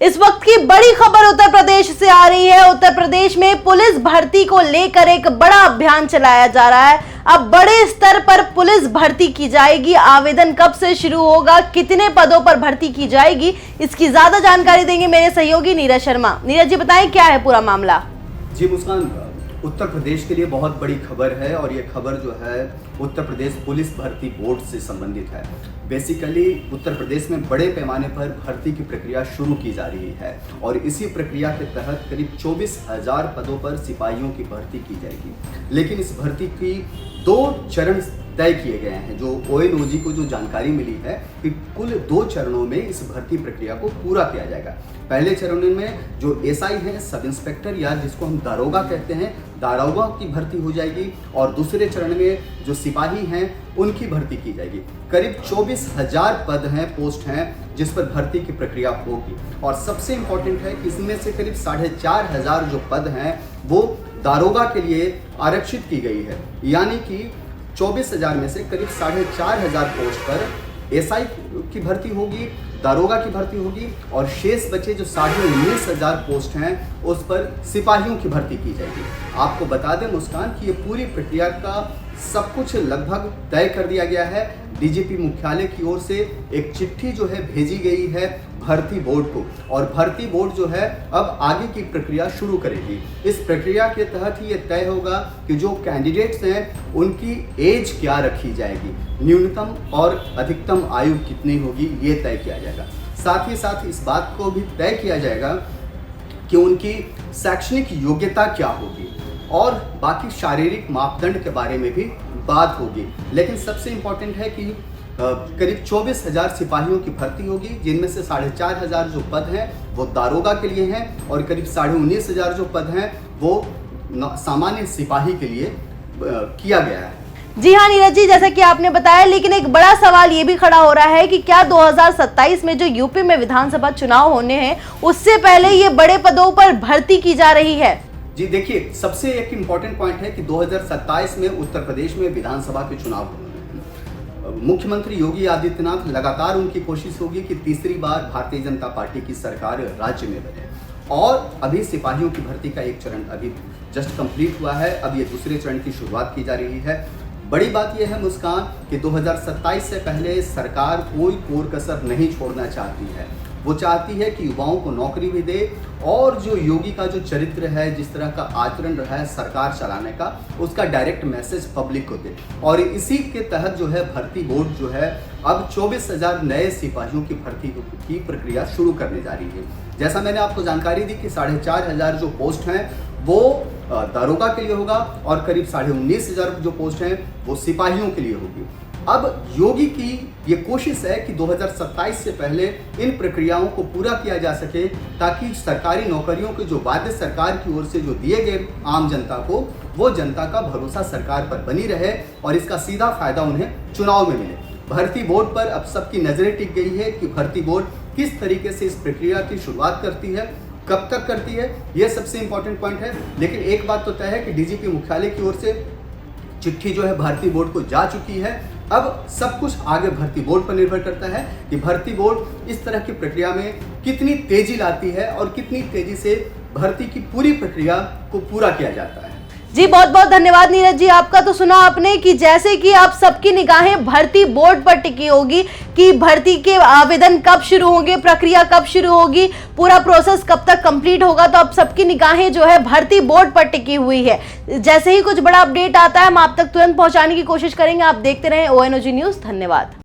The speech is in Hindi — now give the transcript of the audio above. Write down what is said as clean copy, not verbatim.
इस वक्त की बड़ी खबर उत्तर प्रदेश से आ रही है। उत्तर प्रदेश में पुलिस भर्ती को लेकर एक बड़ा अभियान चलाया जा रहा है। अब बड़े स्तर पर पुलिस भर्ती की जाएगी। आवेदन कब से शुरू होगा, कितने पदों पर भर्ती की जाएगी, इसकी ज्यादा जानकारी देंगे मेरे सहयोगी नीरज शर्मा। नीरज जी बताएं क्या है पूरा मामला। जी मुस्कान, उत्तर प्रदेश के लिए बहुत बड़ी खबर है और ये खबर जो है उत्तर प्रदेश पुलिस भर्ती बोर्ड से संबंधित है। बेसिकली उत्तर प्रदेश में बड़े पैमाने पर भर्ती की प्रक्रिया शुरू की जा रही है और इसी प्रक्रिया के तहत करीब 24,000 पदों पर सिपाहियों की भर्ती की जाएगी। लेकिन इस भर्ती की 2 चरण तय किए गए हैं। जो ONOG को जो जानकारी मिली है कि कुल 2 चरणों में इस भर्ती प्रक्रिया को पूरा किया जाएगा। पहले चरण में जो SI हैं, सब इंस्पेक्टर या जिसको हम दारोगा कहते हैं, दारोगा की भर्ती हो जाएगी और दूसरे चरण में जो सिपाही हैं उनकी भर्ती की जाएगी। करीब 24,000 पद हैं, पोस्ट हैं जिस पर भर्ती की प्रक्रिया होगी। और सबसे इम्पोर्टेंट है कि इसमें से करीब 4,500 जो पद हैं वो दारोगा के लिए आरक्षित की गई है। यानी कि 24,000 में से करीब 4,500 पोस्ट पर SI की भर्ती होगी, दारोगा की भर्ती होगी और शेष बचे जो 19,500 पोस्ट हैं उस पर सिपाहियों की भर्ती की जाएगी। आपको बता दें मुस्कान कि ये पूरी प्रक्रिया का सब कुछ लगभग तय कर दिया गया है। DGP मुख्यालय की ओर से एक चिट्ठी जो है भेजी गई है भर्ती बोर्ड को और भर्ती बोर्ड जो है अब आगे की प्रक्रिया शुरू करेगी। इस प्रक्रिया के तहत ही ये तय होगा कि जो कैंडिडेट्स हैं उनकी एज क्या रखी जाएगी, न्यूनतम और अधिकतम आयु कितनी होगी, ये तय किया जाएगा। साथ ही साथ इस बात को भी तय किया जाएगा कि उनकी शैक्षणिक योग्यता क्या होगी और बाकी शारीरिक मापदंड के बारे में भी बात होगी। लेकिन सबसे इम्पोर्टेंट है कि करीब 24,000 सिपाहियों की भर्ती होगी, जिनमें से 4,500 जो पद हैं वो दारोगा के लिए हैं और करीब 19,500 जो पद हैं वो सामान्य सिपाही के लिए किया गया है। जी हाँ नीरज जी, जैसा कि आपने बताया, लेकिन एक बड़ा सवाल ये भी खड़ा हो रहा है कि क्या 2027 में जो यूपी में विधानसभा चुनाव होने हैं उससे पहले ये बड़े पदों पर भर्ती की जा रही है। जी देखिए, सबसे एक इम्पॉर्टेंट पॉइंट है कि 2027 में उत्तर प्रदेश में विधानसभा के चुनाव होने हैं। मुख्यमंत्री योगी आदित्यनाथ लगातार उनकी कोशिश होगी कि तीसरी बार भारतीय जनता पार्टी की सरकार राज्य में बने और अभी सिपाहियों की भर्ती का एक चरण अभी जस्ट कंप्लीट हुआ है। अब ये दूसरे चरण की शुरुआत की जा रही है। बड़ी बात यह है मुस्कान कि 2027 से पहले सरकार कोई कोर कसर नहीं छोड़ना चाहती है। वो चाहती है कि युवाओं को नौकरी भी दे और जो योगी का जो चरित्र है, जिस तरह का आचरण रहा है सरकार चलाने का, उसका डायरेक्ट मैसेज पब्लिक को दे। और इसी के तहत जो है भर्ती बोर्ड जो है अब 24,000 नए सिपाहियों की भर्ती की प्रक्रिया शुरू करने जा रही है। जैसा मैंने आपको जानकारी दी कि 4,500 जो पोस्ट हैं वो दारोगा के लिए होगा और करीब 19,500 जो पोस्ट हैं वो सिपाहियों के लिए होगी। अब योगी की ये कोशिश है कि 2027 से पहले इन प्रक्रियाओं को पूरा किया जा सके ताकि सरकारी नौकरियों के जो वादे सरकार की ओर से जो दिए गए आम जनता को, वो जनता का भरोसा सरकार पर बनी रहे और इसका सीधा फायदा उन्हें चुनाव में मिले। भर्ती बोर्ड पर अब सबकी नजरें टिक गई है कि भर्ती बोर्ड किस तरीके से इस प्रक्रिया की शुरुआत करती है, कब तक करती है, यह सबसे इंपॉर्टेंट पॉइंट है। लेकिन एक बात तो तय है कि DGP मुख्यालय की ओर से चिट्ठी जो है भर्ती बोर्ड को जा चुकी है। अब सब कुछ आगे भर्ती बोर्ड पर निर्भर करता है कि भर्ती बोर्ड इस तरह की प्रक्रिया में कितनी तेजी लाती है और कितनी तेजी से भर्ती की पूरी प्रक्रिया को पूरा किया जाता है। जी बहुत बहुत धन्यवाद नीरज जी। आपका तो सुना आपने कि जैसे कि आप सबकी निगाहें भर्ती बोर्ड पर टिकी होगी कि भर्ती के आवेदन कब शुरू होंगे, प्रक्रिया कब शुरू होगी, पूरा प्रोसेस कब तक कंप्लीट होगा, तो अब सबकी निगाहें जो है भर्ती बोर्ड पर टिकी हुई है। जैसे ही कुछ बड़ा अपडेट आता है हम आप तक तुरंत पहुंचाने की कोशिश करेंगे। आप देखते रहें ONOG न्यूज़। धन्यवाद।